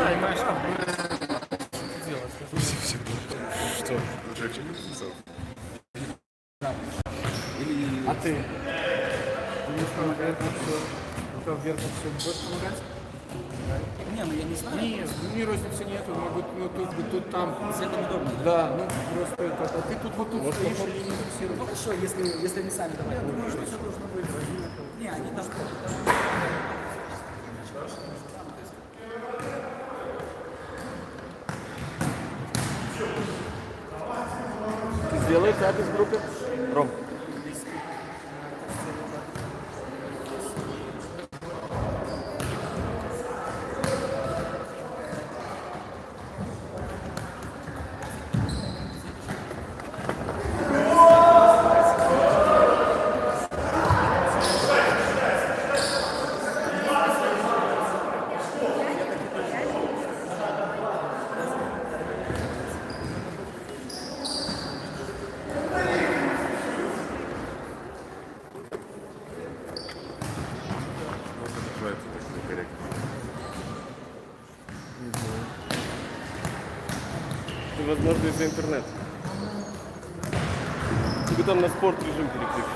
понимаешь, как бы делать. Что? А ты? Ты не помогает вверху все будешь помогать? Не, ну я не знаю. Нет, мне разницы нету, могут, ну тут там. Всем удобно. Да, ну просто это, а ты тут вот тут стоишь или не Ну фиксируешь? хорошо, если они сами давай. Я думаю, что все должно быть одинаково. Не, они там. Ты сделай запись в группе. Ром. Называется так некорректно. Это возможно из-за интернета. Тебе там на спорт режим переключишь.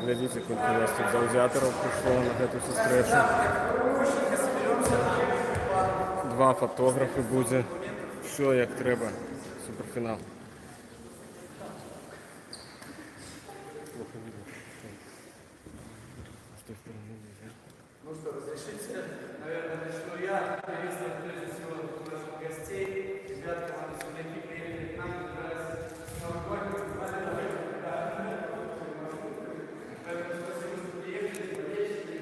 Глядите, сколько у нас тут заузяторов пришло на эту встречу. 2 фотографи буде. Все як треба. Суперфінал. Плохо видно. С той стороны нельзя. Ну что, разрешите, наверное, начну я. Приветствую прежде всего наших гостей. Ребят, команды «Судаки» приехали к нам, нравится новогодний, поэтому спасибо, что приехали, болельщики.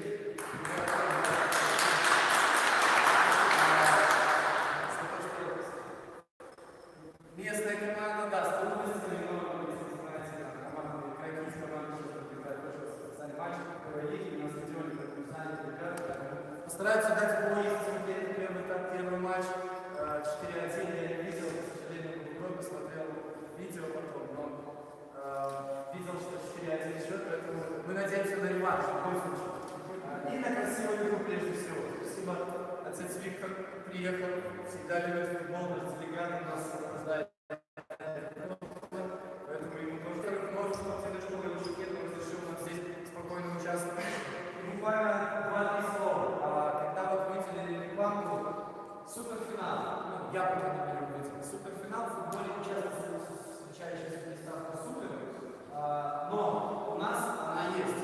Местная команда, да, с трудностями, но, если знаете, команда игроки из команды сейчас побеждают тоже специальный матч первой лиги, на стадионе, поэтому знаете, ребята, постараются дать бой, если смотрели первый этап, первый матч, 4-1 я не видел, к сожалению, в Европе смотрел видео потом, но видел, что 4-1 счет, поэтому мы надеемся на реванш, в любом случае. И на красивую игру прежде всего. Спасибо, отец Виктор приехал, всегда любит футбол, наш делегат у нас сопровождает. Поэтому ему тоже множество телешколы и шикетов разрешил нам здесь спокойно участвовать. И буквально 2-3 слова. Когда вот выделили рекламу, суперфинал, ну, я, по крайней мере, выделил. Суперфинал в футболе часто встречающаяся приставка супер, но у нас она есть.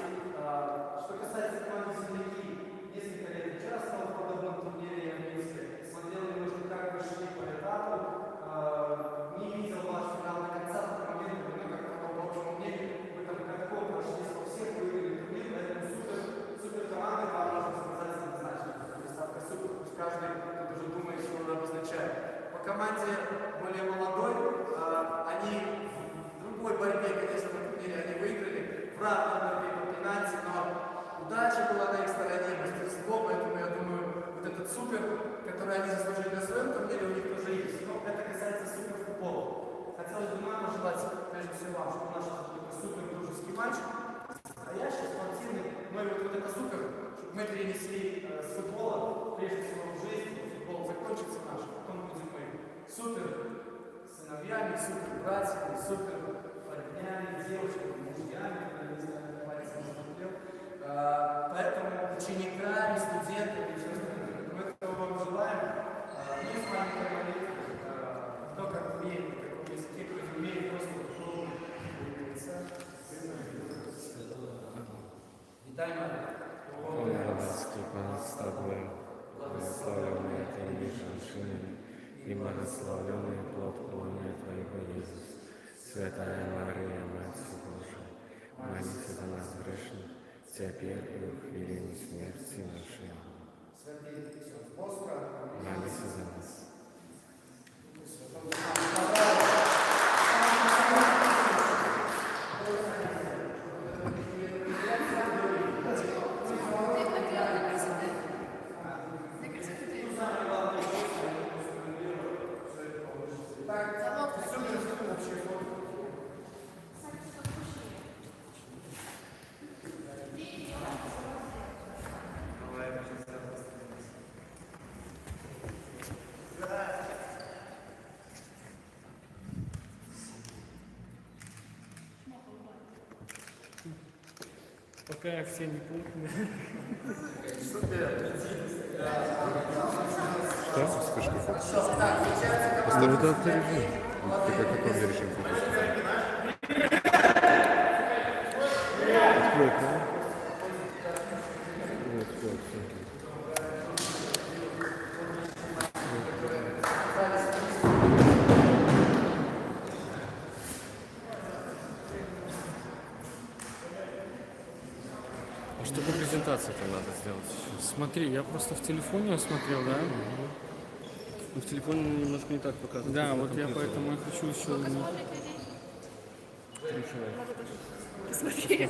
Что касается команды «Земляки», несколько лет участвовал в подобном турнире, я в Минске, смотрел немножко, как вы шли по этапу, не видел ваш финал до конца, в тот момент, но как по общему мнению, вы там легко прошли во всех, выиграли турнир, поэтому супер команда, вам можно сказать однозначно. Приставка супер, пусть каждый тут уже думает, что она обозначает. По команде более молодой, они в другой борьбе, конечно, на турнире они выиграли, в равной борьбе по пенальти, но удача была на их стороне, мастерство, поэтому я думаю, вот этот супер, который они заслужили на своем турнире, у них тоже есть. Но это касается суперфутбола. Хотелось бы нам пожелать, прежде всего вам, чтобы наш такой супер дружеский матч, настоящий, спортивный, но и вот это супер, чтобы мы перенесли с футбола, прежде всего в жизнь, футбол закончится наш, потом будем мы супер сыновьями, супер братьями, супер парнями, девушками, мужьями, не знаю, пальцем не смотрел. Поэтому учениками, студентами, и все остальное. Мы этого вам желаем. Мы с вами говорим, кто как умеет, на каком языке, кто не умеет, просто футбол двигается. Витаем. Степан с тобой. Благословенный это имя совершеннейший и благословенный плод лона Твоего, Иисус. Святая Мария, Матерь Божия, молись за нас грешных, теперь и в хвилину смерти нашей. Молись за нас. Пока все не путаны. Что? Вспышка. Ну, это авторежим. Ты как какой режим включишь? Открой экран. Вот, вот, все. А что по презентации-то надо сделать еще? Смотри, я просто в телефоне смотрел, да? Ну, в телефоне немножко не так показывает. Да, вот я поэтому и хочу еще... Посмотри.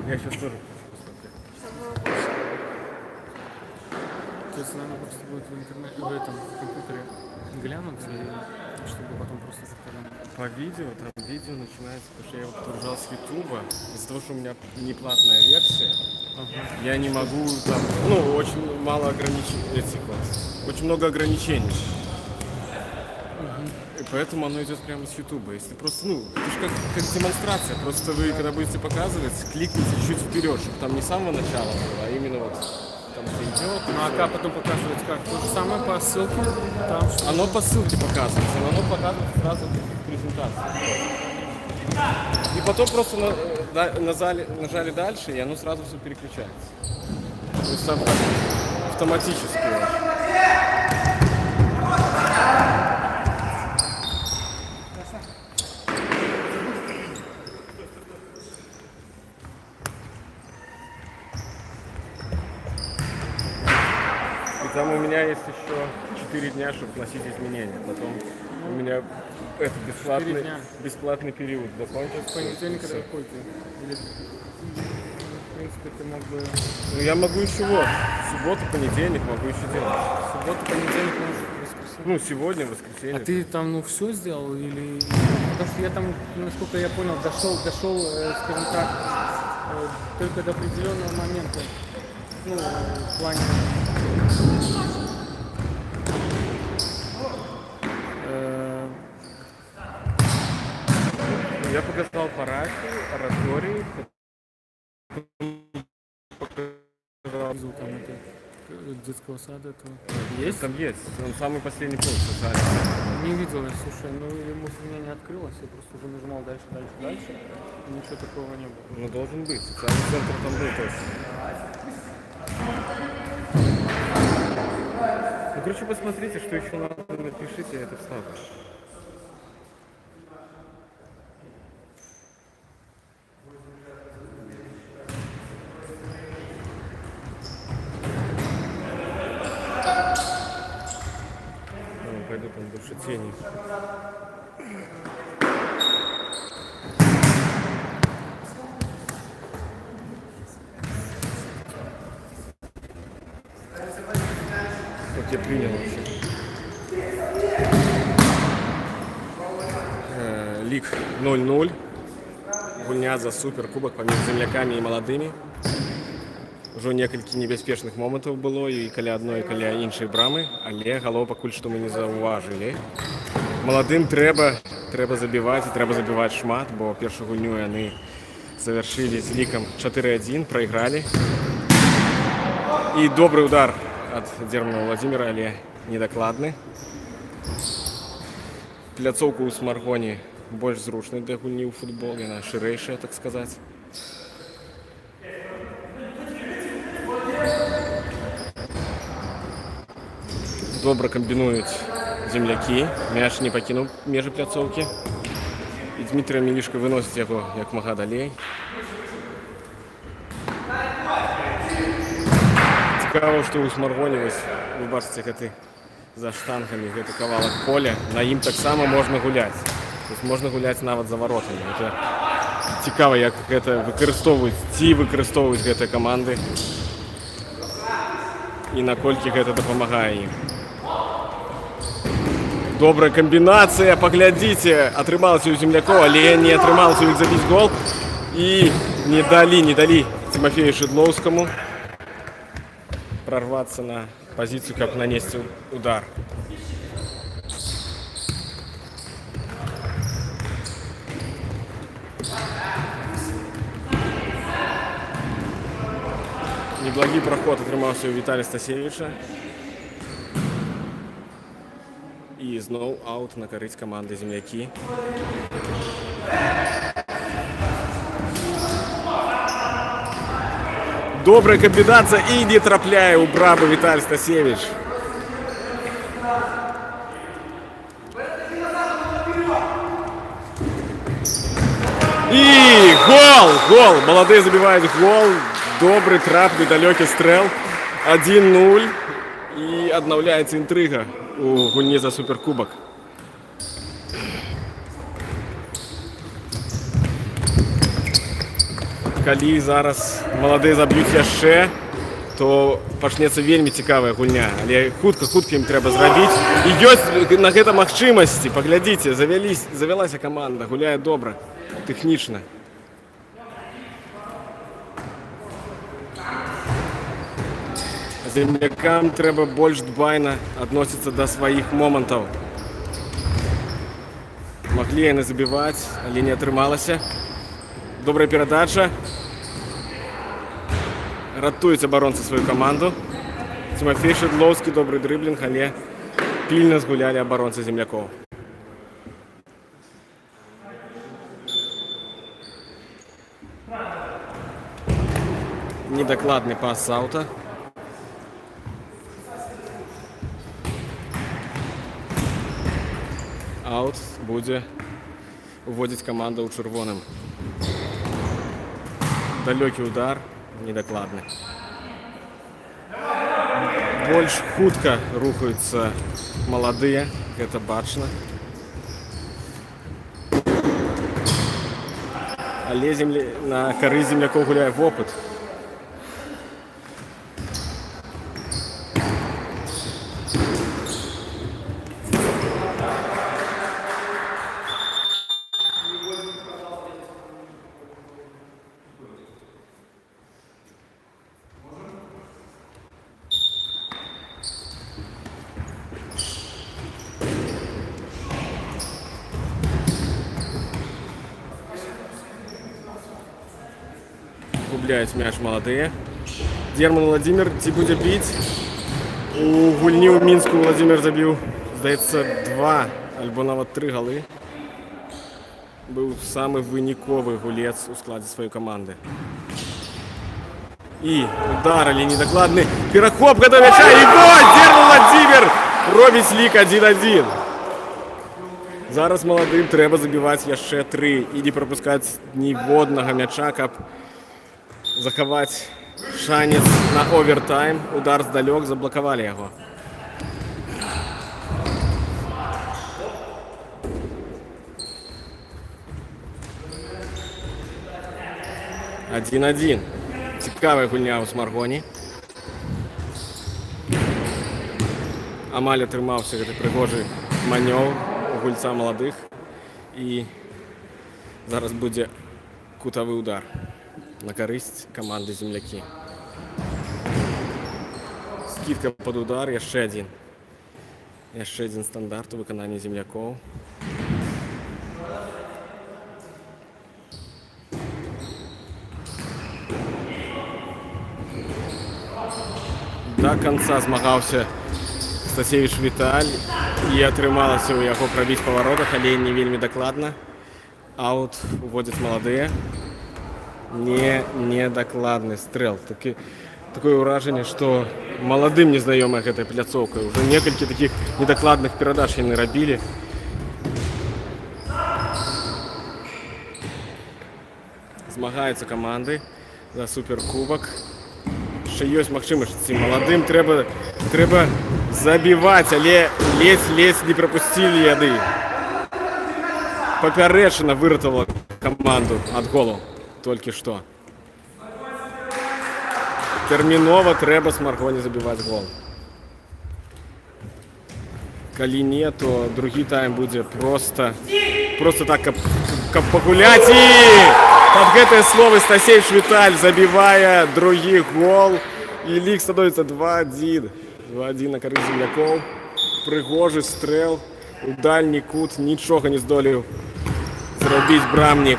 Я сейчас тоже. То есть надо просто будет в интернете, в этом в компьютере глянуть, и чтобы потом просто заказать. По видео, там видео начинается, потому что я его подгружал с Ютуба. Из-за того, что у меня неплатная версия, я не могу там, ну, очень мало ограничений, очень много ограничений. И поэтому оно идет прямо с Ютуба. Если просто, ну, это же как демонстрация. Просто вы, когда будете показывать, кликните чуть вперед, чтобы там не с самого начала было, а именно вот там где идет. Ну а как потом показывать как? То же самое по ссылке? Там что? Оно по ссылке показывается, но оно показывается сразу в презентации. И потом просто нажали дальше, и оно сразу все переключается. То есть там так автоматически. И там у меня есть еще 4 дня, чтобы вносить изменения. Потом у меня это бесплатный период закончится. Понедельник это какой ты? Или, в принципе, ты мог бы... Ну, я могу еще вот, субботу, понедельник могу еще делать. Субботу, понедельник, может, воскресенье. Ну, сегодня, воскресенье. А ты там, ну, все сделал или... Потому что я там, насколько я понял, дошел, скажем так, только до определенного момента. Ну, в плане... Я показал парафии, оратории, показал... Там это, детского сада, то... Есть? Там есть. Он самый последний пункт социальный. Не видел я, слушай, ну или может у меня не открылось, я просто уже нажимал дальше, и ничего такого не было. Ну, должен быть. Социальный центр там был точно. Ну, короче, посмотрите, что еще надо, напишите, я это вставлю. Пойду там больше тени. Как я принял вообще. Ліг 0-0. Гульня за суперкубок паміж земляками і молодими. Уже некалькі небяспечных момантаў было і каля адной, і каля іншай брамы, але галоў пакуль што мы не заўважылі. Маладым трэба забіваць, і трэба забіваць шмат, бо першую гульню яны завяршылі з лікам 4-1, прайгралі. І добры удар ад Дзермана Владзіміра, але недакладны. Пляцоўка ў Смаргоні больш зручная для гульні ў футбол, яна шырэйшая, так сказаць. Добра камбінуюць землякі. Мяч не пакінуў межы пляцоўкі. І Дмітрий Мілішко выносіць яго як мага далей. Цікаво, што ў Смаргоне, вы бачыце гэты за штангамі, гэты кавалак поля. На ім таксама можна гуляць. То есть можна гуляць нават за варотамі. Гэта цікава, як гэта выкарыстоўваюць, ці выкарыстоўваюць гэтыя каманды і наколькі гэта дапамагае ім. Добрая камбінацыя, паглядзіце, атрымалася ў землякоў, але не атрымалася ў іх забіць гол. І не далі Тимофею Шедлоўскаму прорваться на позицию, как нанести удар. Неблагий проход атрымаўся у Віталія Стасевича. І зноў аут на карысць каманды землякі. Добрая комбинация и не трапляе у брамы Віталій Стасевич. И гол! Молодые забивают гол. Добрый трап, недалёкі стрэл. 1-0. И обновляется интрига у гульні за суперкубок. Калі зараз маладыя заб'юць яшчэ, то пачнецца вельмі цікавая гульня. Але хутка ім трэба зрабіць. І ёсць на гэта магчымасці. Паглядзіце, завялася каманда, гуляе добра, тэхнічна. Землякам трэба больш дбайна адносіцца да сваіх момантаў. Маглі яны забіваць, але не атрымалася. Добрая перадача. Ратуюць абаронцы сваю каманду. Тимофей Шедлоўскі, добрый дрыблінг, але пільна згулялі абаронцы землякоў. Недакладны пас аута. Аут будзе уводзіць каманда ў чырвоным. Далёкі удар, недакладны. Больш хутка рухаюцца маладыя, гэта бачна. Але на карысць землякоў гуляе вопыт. Губляюць мяч маладыя. Дерман Владимир ці будзе біць. У гульні ў Мінску Владимир забіў, здаецца, 2 альбо нават 3 галы. Быў самы выніковы гулец у складзе сваёй каманды. І удар, але недакладны. Перахоп да мяча і гол! Дерман Владимир робіць лік 1-1. Зараз маладым трэба забіваць яшчэ 3 і не прапускаць ніводнага мяча, каб захаваць шанец на овертайм. Удар здалёк, заблакавалі яго. Один-один. Цікавая гульня ў Смаргоні. Амаль атрымаўся гэты прыгожы манёвр у гульца маладых. І зараз будзе кутавы удар на карысць каманды землякі. Скидка под удар, яшчэ адзін. Яшчэ адзін стандарт у выкананні землякоў. До конца змагаўся Стасевич Віталь і атрымалася ў яго прабіць па варотах, але не вельмі дакладна. Аут уводзяць маладыя. Недакладны стрэл. Такі такое ўражанне, што маладым незнаёмая гэтая пляцоўка. Уже некалькі такіх недакладных перадач яны рабілі. Змагаюцца каманды за суперкубак. Яшчэ ёсць магчымасці. Маладым трэба забіваць, але ледзь не прапусцілі яды. Папярэчына выратавала каманду ад голу толькі што. Тэрмінова трэба Смаргоні забіваць гол. Калі не, то другі тайм будзе просто так, каб пагуляць. І пад гэтыя словы Стасевіч Віталь забівае другі гол. І лік становіцца 2-1. 2-1 на карысць землякоў. Прыгожы стрэл у дальні кут. Нічога не здолеў зрабіць брамнік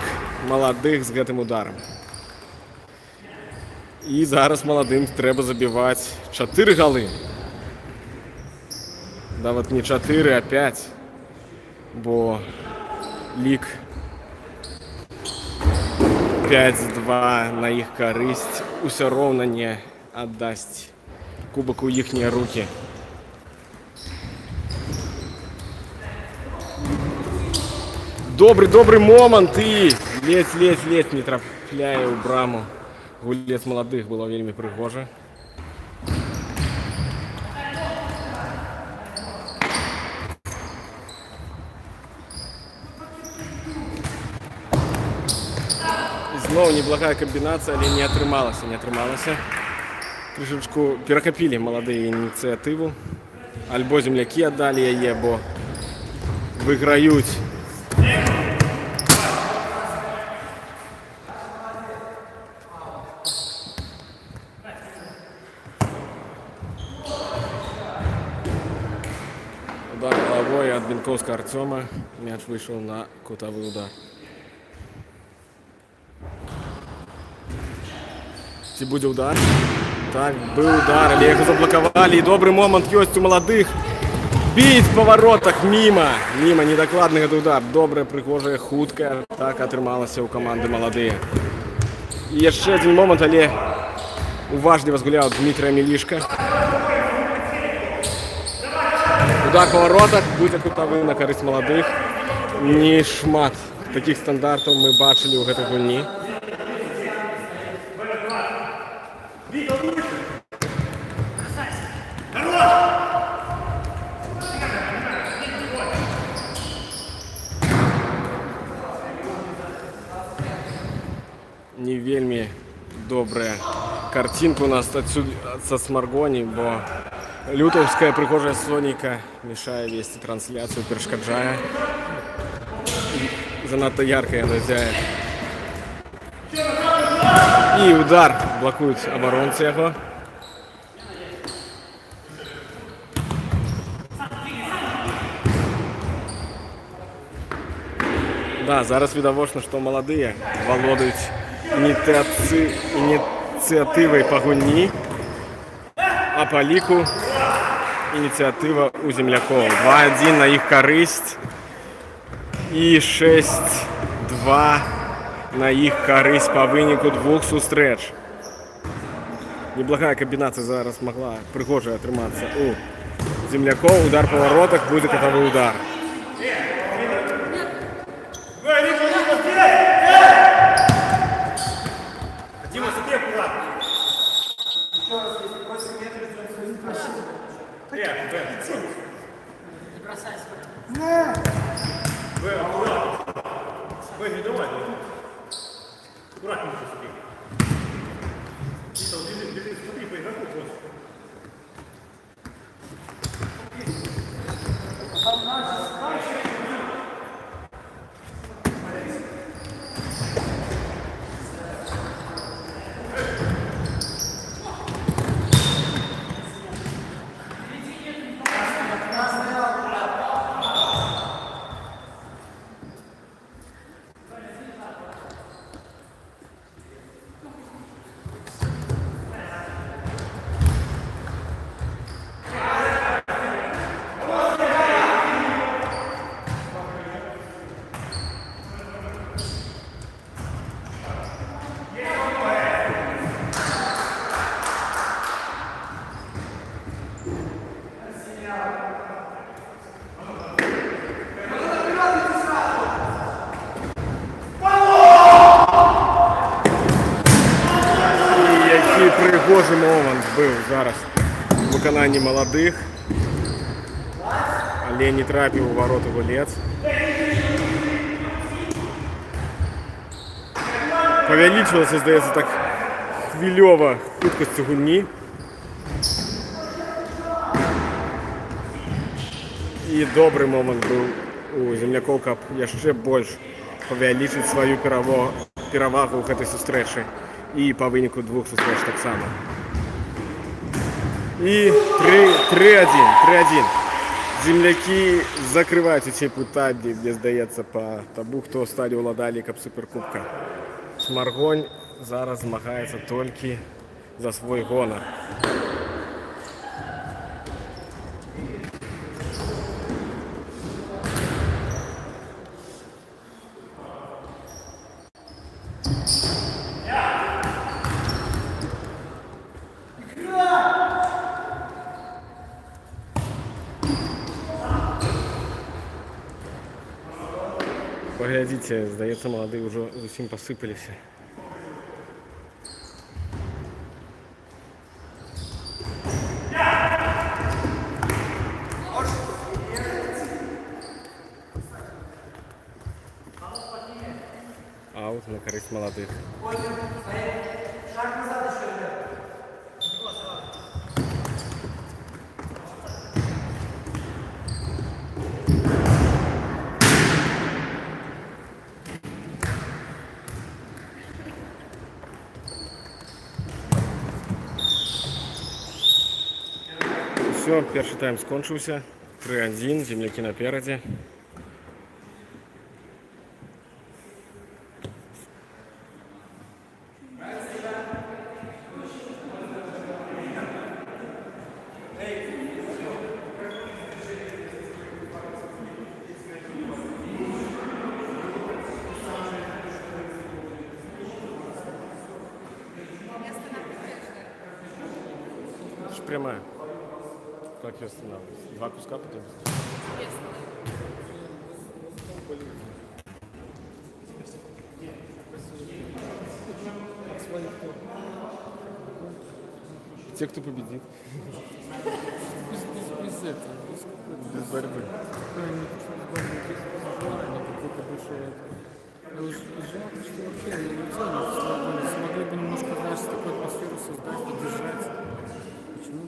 маладых з гэтым ударам. І зараз маладым трэба забіваць 4 галы. Нават не 4, а 5. Бо лік 5-2 на іх карысць усё роўна не аддасць кубак у іхнія рукі. Добры момант і ледзь не трапляе ў браму. Гулец маладых, было вельмі прыгожа. Зноў неблагая камбінацыя, але не атрымалася. Крышачку перахапілі маладыя ініцыятыву. Альбо землякі аддалі яе, бо выйграюць. Удар головой от Бенковского Артема. Мяч вышел на кутовый удар. Ці буде удар? Так, был удар, але його заблокували. І добрий момент есть у молодых. Бить в поворотах мимо. Мимо, недокладный этот удар. Добрая, пригожая, хуткая. Так атрымалася у команды молодые. І яшчэ один момент, але уважліва згуляў Дмитрия Милишко. Удар в поворотах, будзе кутавы на карысць молодых. Не шмат таких стандартаў мы бачылі ў гэтай гульні. Не вельмі добрая картинка у нас отсюда со Смаргоні, бо лютовская пригожая сонейка мешае вести трансляцию, перашкаджае. Занадто ярко яна зяе. І удар блокують оборонцы яго. Да, зараз відавочна, што маладыя валодаюць ініцыятывай па гульні, а па ліку ініцыятыва у землякоў. 2-1 на іх карысць і 6-2 на іх карысць па выніку двух сустрэч. Неблагая камбінацыя зараз могла прыгожа атрымацца у землякоў. Удар па воротах, будзе кутавы удар. І який пригожий момент був зараз в виконанні молодих. Але не трапив у ворота голець. Повялічилося, здається, так хвильова хиткость гульні. І добрий момент був у земляков, каб яшчэ больш павялічыць сваю перавагу ў гэтай сустрэчы і па выніку двух сустрэч таксама. І 3-1. Землякі закрываюць усе пытанні, мне здаецца, па таму, хто стане ўладальнікам суперкубка. Шмаргонь зараз змагаецца толькі за свой гонар. Паглядзіце, здаецца, маладыя ўжо зусім пасыпаліся. Аут на карысць маладых. Все, першы тайм скончыўся. 3-1, землякі наперадзе. Это ж прямая. Как ее останавливать? Два куска потом? Те, кто победит. Без этого, Без борьбы. Какой-то большой жалко, что вообще не смогли бы немножко, знаешь, такую атмосферу создать, поддержать. Почему бы?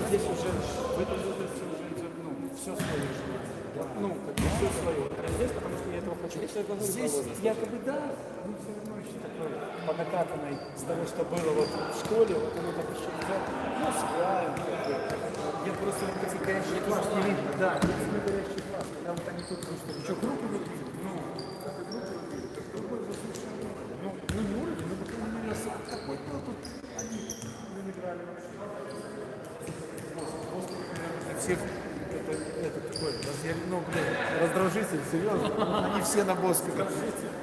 Здесь уже в этом возрасте уже все свое. Ну, как бы все свое. Здесь, потому что я этого хочу. Здесь якобы да, но все равно еще такой по накатанной с того, что было вот в школе, вот оно так еще взять, ну, сыграем, как бы. Я просто вот эти горящие глазки не видно. Да, это не горящий глаз. Когда вот они тут просто еще группу выпили, ну, как и группу выпили, так другой воздух. Ну, не уровень, но, по крайней мере, такой был тут. Они не брали вообще. Воздух, наверное, для всех это такой, ну, раздражитель, серьезно. Они все на Боске раздражитель.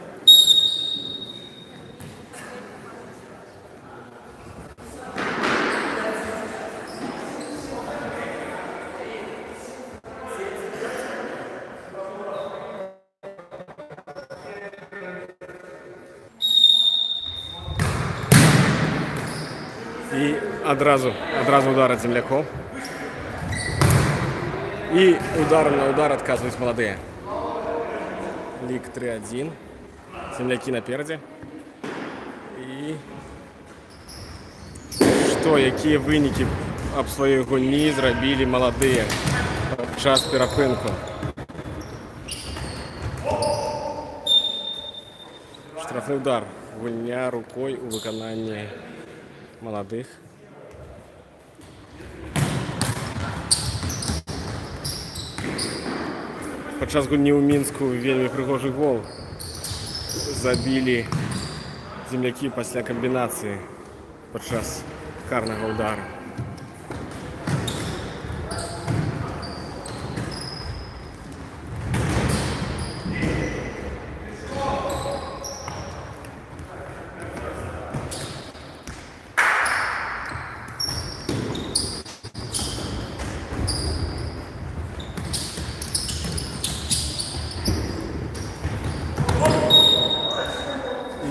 І одразу удар от земляков. И удар на удар отказываются молодые. Лік 3-1. Земляки напереди. І що, які виніки об своїй гульні зробили молодые під час перепинку. Штрафний удар. Гульня рукою у виконанні молодих. Подчас гульні у Мінску вельмі пригожий гол забили земляки після комбінації подчас карного удару.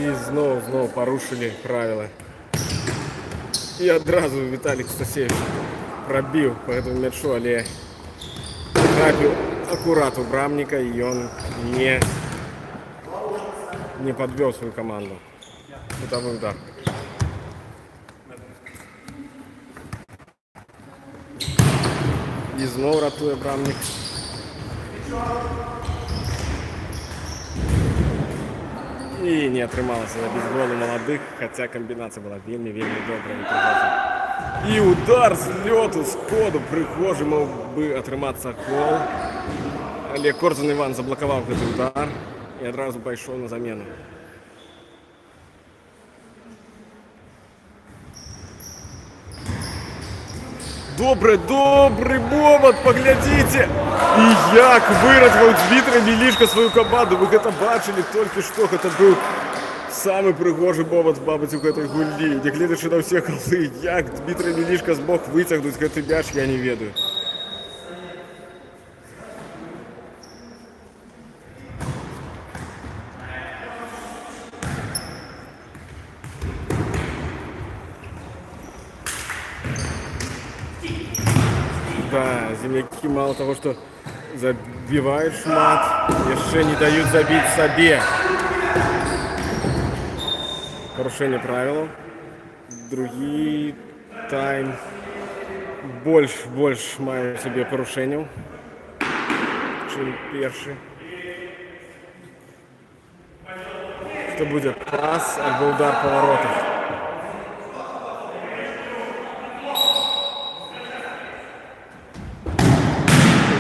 І знову порушили правила. І одразу Віталік Стасевич пробив по этому мячу, але трапив аккурат у Брамника, и он не подвел свою команду. Кутовой удар. І знову ратує Брамник. І не атрымалася забіць гол у молодых, хотя комбінація була вельмі добрая і пригожая. І удар з льоту, з ходу пригожий мог би атрымацца гол. Але Корзун Іван заблокаваў гэты удар і адразу пайшоў на замену. Добрый момент, поглядите! И як выратаваў Дмітрий Мілішка свою команду. Вы гэта бачили только что. Это был самый пригожий момент, мабуть, у гэтай гульні. Нягледзячы на ўсе голы, як Дмітрий Мілішка змог выцягнуць гэты мяч, я не ведаю. Да, земляки мало того, что забивают шмат, еще не дают забить себе. Порушение правил. Другие тайм больше маю себе порушений, чем перший. Что будет пас або удар по воротах.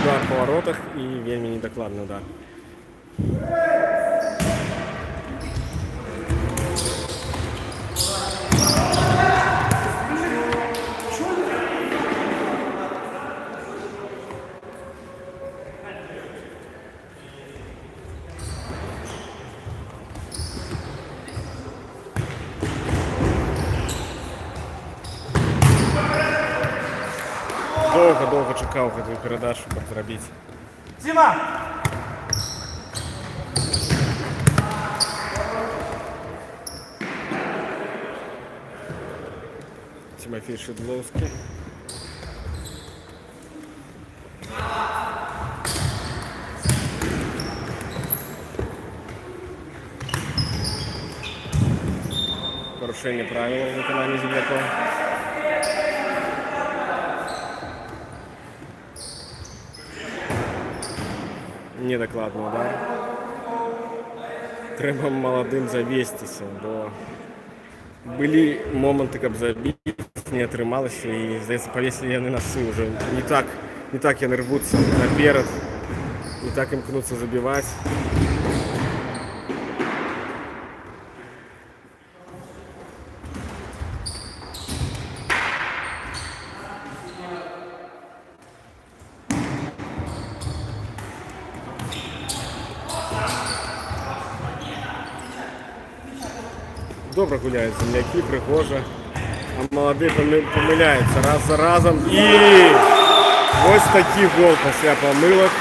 Удар по воротах и вельмі недокладный удар. Довго чекав гэтую передачу, каб зрабіць. Дима! Тимофей Шедловский. Порушение правил в виконанні земляков. Недокладний удар. Треба молодим завестися, бо були моменти, каб забити, не атрымалася і, здаецца, павесілі яны носы уже не так яны рвуцца наперад, не так імкнуцца забіваць. Добра гуляюць землякі, прыгожа, а малады памыляецца раз за разам. І вось такі гол пасля памылак.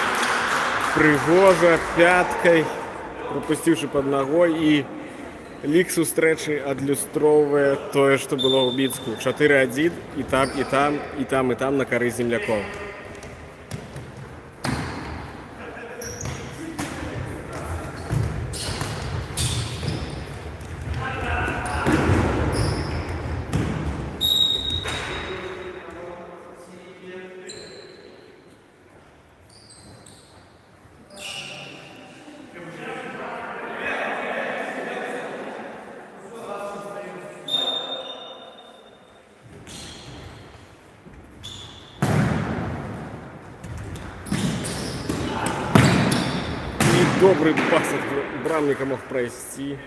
Прыгожа, пяткай, пропусціўшы пад нагой, і лік сустрэчы адлюстроўвае тое, што было ў Мінску. 4-1 і там на карысць землякоў. Добрый пас ад брамніка мог прайсці,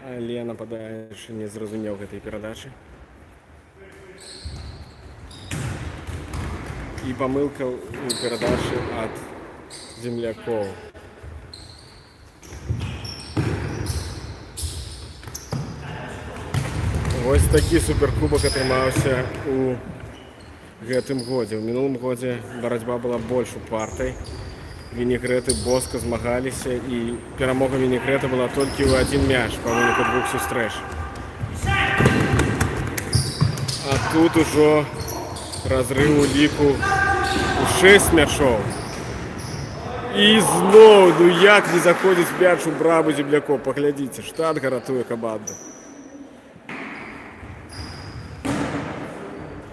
але нападаючы не зразумеў гэтай перадачы. І памылка ў перадачы ад землякоў. Вось такі суперкубак атрымаўся у гэтым годзе. У мінулым годзе барацьба была больш упартай. Вінігрэты боска змагаліся, і перамога Вінігрэта была толькі ў 1 мяч па выніку 2 сустрэч. А тут ужо разрыв у ліку у 6 мячоў. І зноў, ну як не заходзіць мяч у браму землякоў. Паглядзіце, Штатгар ратуе каманду.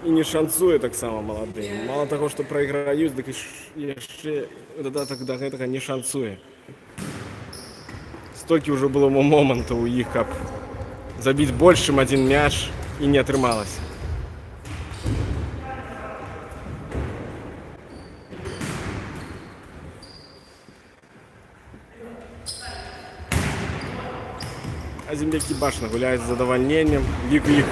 І не шанцуе таксама маладым. Мало таго, што прайграюць, дык яшчэ дадатак да гэтага не шанцуе. Столькі ўжо было момантаў у іх, каб забіць больш, чым 1 мяч, і не атрымалася. А землякі бачна гуляюць з задавальненнем. Лік іх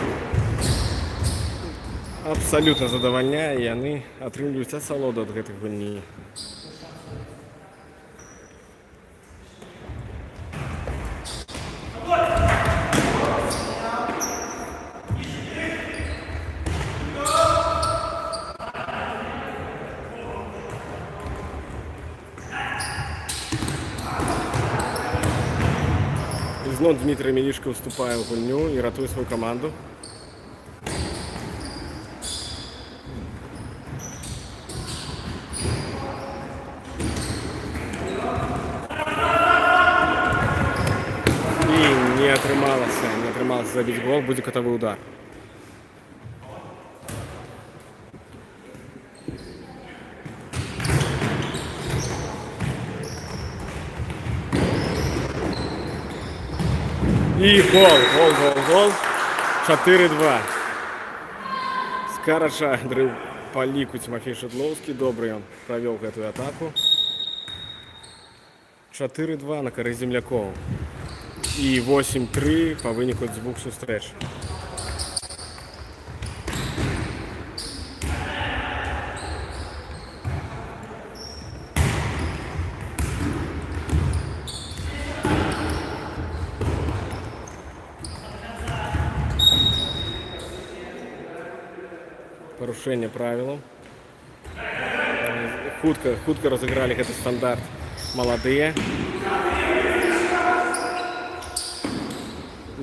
абсолютно задавальняе, і яны атрымліваюць асалоду ад гэтых гульні. І зноў Дмітрий Мілішка уступае ў гульню і ратуе сваю каманду. Не атрымалася забіць гол, будзе катавы удар. І гол. 4-2. Скарача дрыў па ліку Тимофей Шадлоўскі. Добры ён правёў гэтую атаку. 4-2 на карысць землякоў. І 8-3 па выніку 2 сустрэч. Парушэнне правілаў. Хутка разыгралі гэты стандарт маладыя.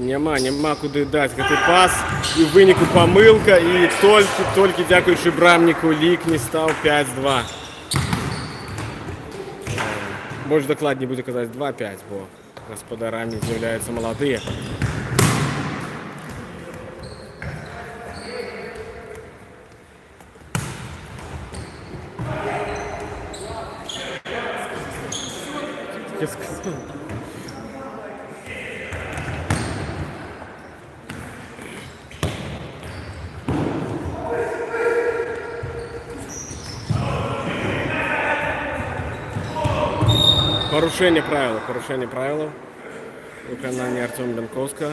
Няма куды даць гэты пас, і ў выніку памылка, і толькі дзякуючы брамніку лік не стаў 5-2. Больш дакладней будзе казаць 2-5, бо гаспадарамі з'яўляюцца маладыя. Я сказал. Порушение правил. Виконання Артема Бянковського.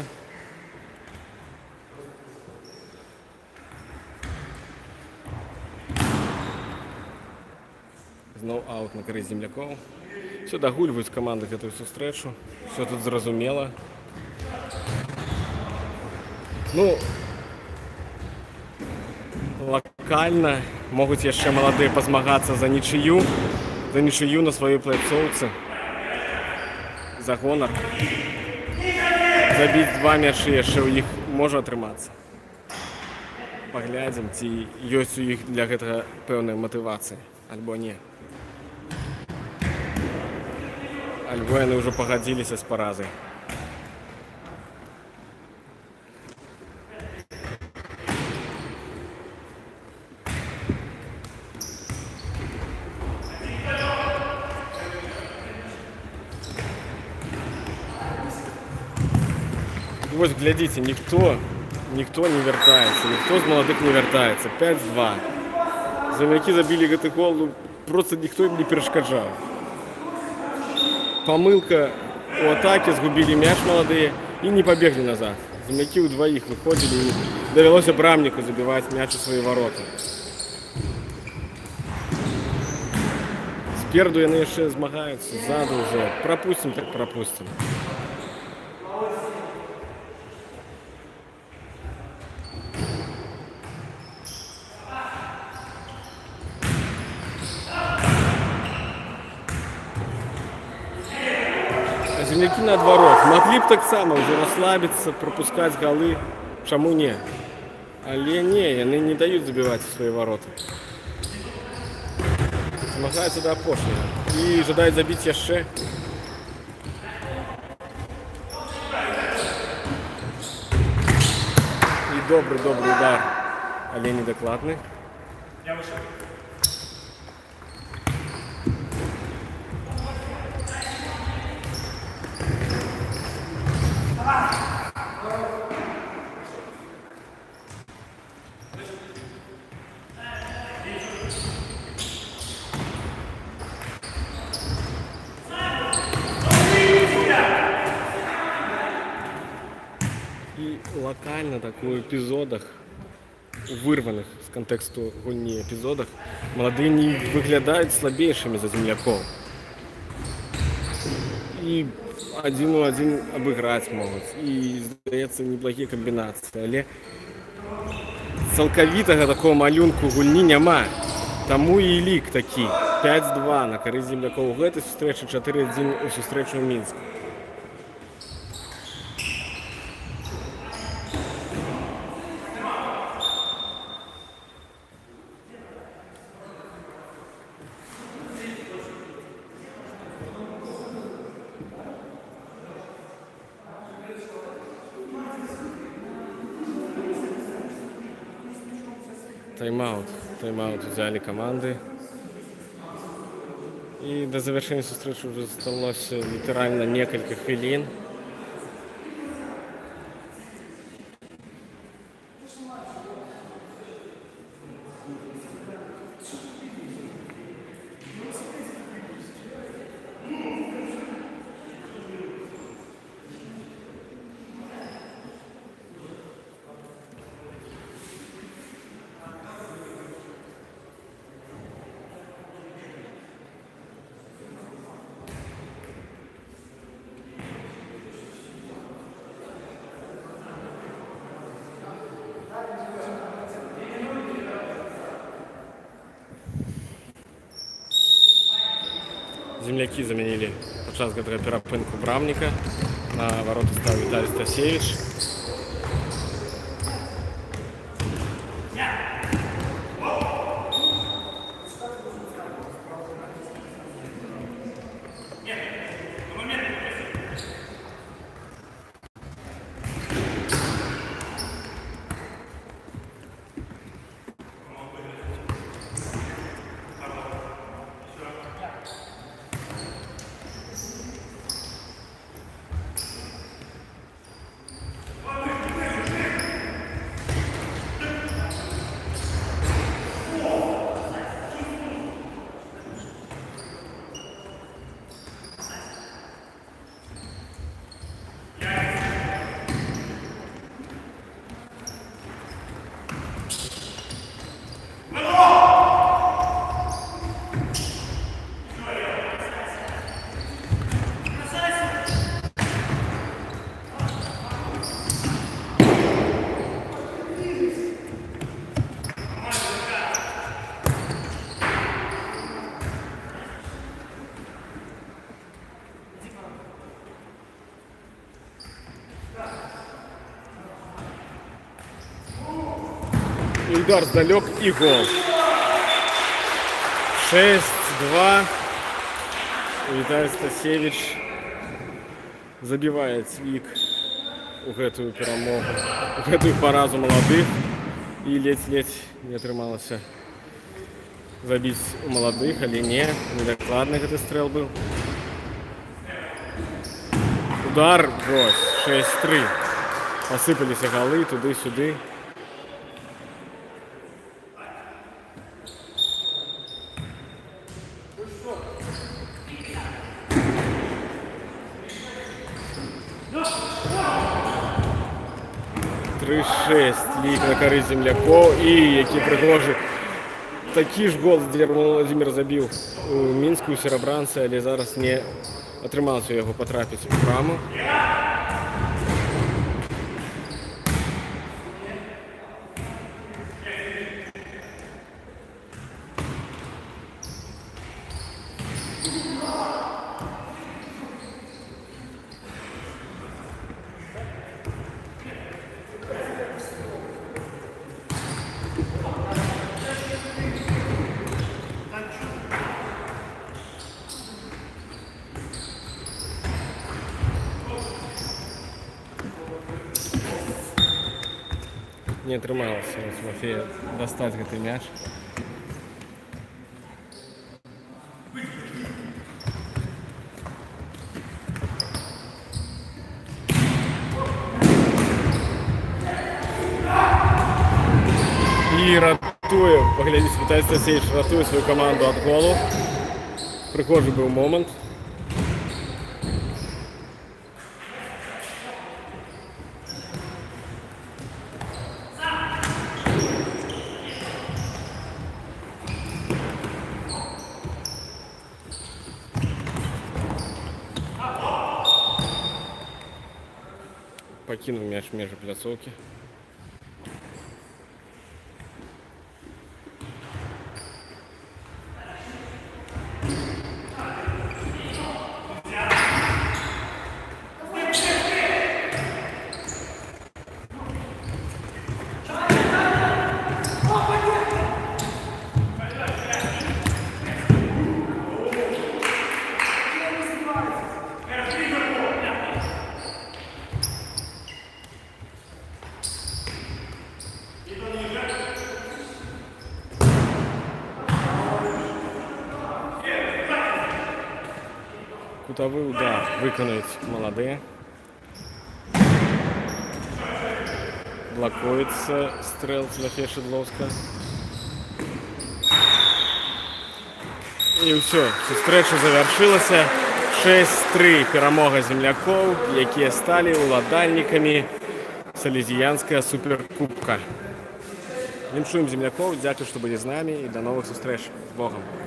Знов аут на користь земляков. Все догульвають команди гэтую сустрэчу. Все тут зразумела. Ну, локальна могуць яшчэ маладыя пазмагацца за нічыю на сваёй пляцоўцы. За гонар. Забіць 2 мячы яшчэ ў іх можа атрымацца. Паглядзім, ці ёсць у іх для гэтага пэўная матывацыя, альбо не. Альбо яны ўжо пагадзіліся з паразай. Вось, глядзіце, ніхто не вяртаецца, ніхто з маладых не вяртаецца. 5-2. Землякі забілі гэты гол, ну, просто ніхто ім не перашкаджаў. Памылка у атаке, згубілі мяч маладыя і не пабеглі назад. Землякі ўдваіх выходзілі і давялося брамніку забіваць мяч у свае вароты. Спереду яны яшчэ змагаюцца, ззаду ўжо. Прапусцім, так прапусцім. Землякі наадварот. Маглі б таксама ўжо расслабіцца, прапускаць галы. Чаму не? Але не, яны не даюць забіваць у свае вароты. Змагаюцца да апошняга. І жадаюць забіць яшчэ. І добры удар, але недакладны. Локально так у эпизодах, вырваных з контексту гульні эпизодах, маладыя не выглядаюць слабейшымі за земляков. І один у один абыграць могуць. І, здаецца, неблагія камбінацыі. Але цалкавітага такого малюнку гульні няма. Таму і лік такі. 5-2 на карысць земляков у гэтай сустрэчы, 4-1 у сустрэчу ў Мінску. Тайм-аут взяли команды. И до завершения встречи уже осталось литерально несколько хвилин. Земляки заменили подчас гэтага перапынку брамніка. На ворота стаў Віталій Стасевич. удар сдалек и гол. 6-2. Віталій Стасевич забиває свік у гэтую перамогу, у гэтую паразу маладых. І ледзь-ледзь не атрымалася забіць у маладых, але не, недакладны гэты стрэл быў. Удар, вось, 6-3. Посыпаліся галы туды-сюды. Лік на карысць землякоў і які прыгожы. Такі ж гол Владзімір забіў у мінску у серабранцы, але зараз не атрымалася яго патрапіць у браму. Не атрымалася у Тимофея дастаць гэты мяч. І ратуе, паглядзіце, Віталій Стасевич ратуе свою каманду ад голу. Прыгожы быў момант. Покинув мяч межі пляцоўкі. Кутовы удар виконують молоді. Блокується стрел Тимофія Шедловська. І все, зустріча завершилася. 6-3 перемога земляков, які стали уладальниками Салезіянського суперкубка. Віншуємо земляков, дякую, що були з нами і до нових зустріч. З Богом!